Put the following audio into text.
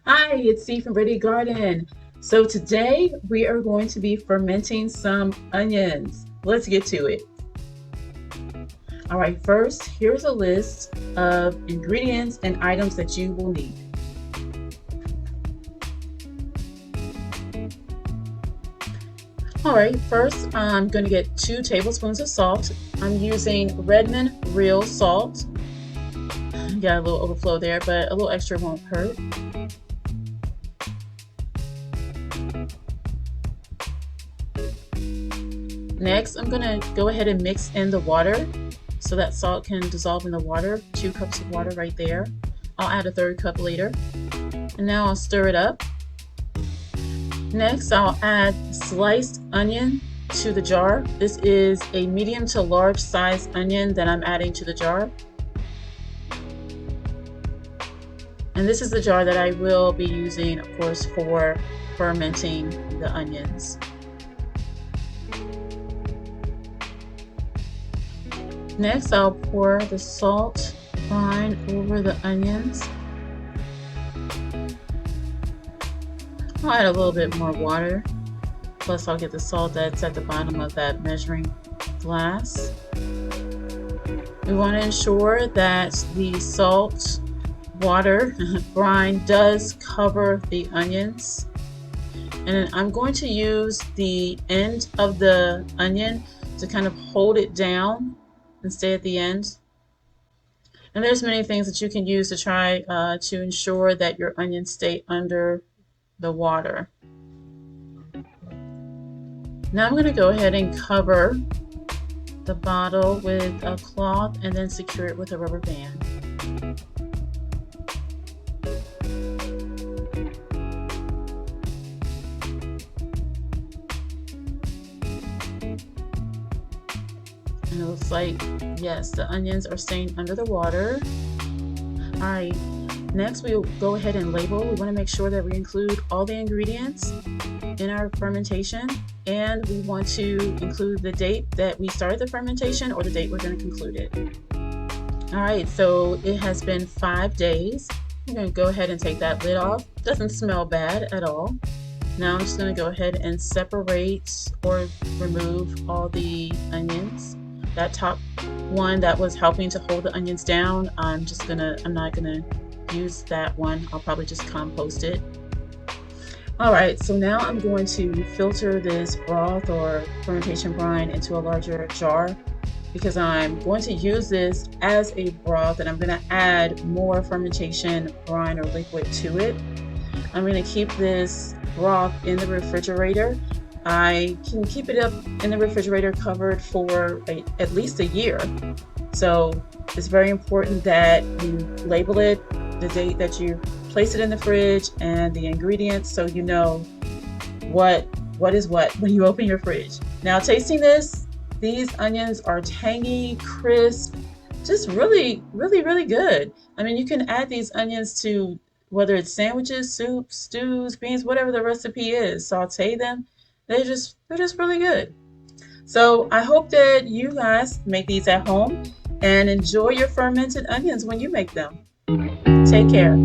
Hi, it's Steve from Ready Garden. So today we are going to be fermenting some onions. Let's get to it. All right, first, here's a list of ingredients and items that you will need. All right, first I'm going to get 2 tablespoons of salt. I'm using Redmond real salt. Got a little overflow there, but a little extra won't hurt. Next, I'm going to go ahead and mix in the water so that salt can dissolve in the water. 2 cups of water right there. I'll add a 1/3 cup later. And now I'll stir it up. Next, I'll add sliced onion to the jar. This is a medium to large size onion that I'm adding to the jar. And this is the jar that I will be using, of course, for fermenting the onions. Next, I'll pour the salt brine over the onions. I'll add a little bit more water, plus I'll get the salt that's at the bottom of that measuring glass. We want to ensure that the salt water brine does cover the onions. And then I'm going to use the end of the onion to kind of hold it down and stay at the end. And there's many things that you can use to try to ensure that your onions stay under the water. Now I'm going to go ahead and cover the bottle with a cloth and then secure it with a rubber band. And it looks like, yes, the onions are staying under the water. All right, next we'll go ahead and label. We want to make sure that we include all the ingredients in our fermentation, and we want to include the date that we started the fermentation or the date we're going to conclude it. All right, so it has been 5 days. I'm going to go ahead and take that lid off. Doesn't smell bad at all. Now I'm just going to go ahead and separate or remove all the onions. That top one that was helping to hold the onions down, I'm not gonna use that one. I'll probably just compost it. All right, so now I'm going to filter this broth or fermentation brine into a larger jar because I'm going to use this as a broth and I'm gonna add more fermentation brine or liquid to it. I'm gonna keep this broth in the refrigerator. I can keep it up in the refrigerator covered for at least a year. So it's very important that you label it, the date that you place it in the fridge, and the ingredients so you know what is what when you open your fridge. Now tasting this, these onions are tangy, crisp, just really, really, really good. I mean, you can add these onions to whether it's sandwiches, soups, stews, beans, whatever the recipe is, saute them. They're just really good. So I hope that you guys make these at home and enjoy your fermented onions when you make them. Take care.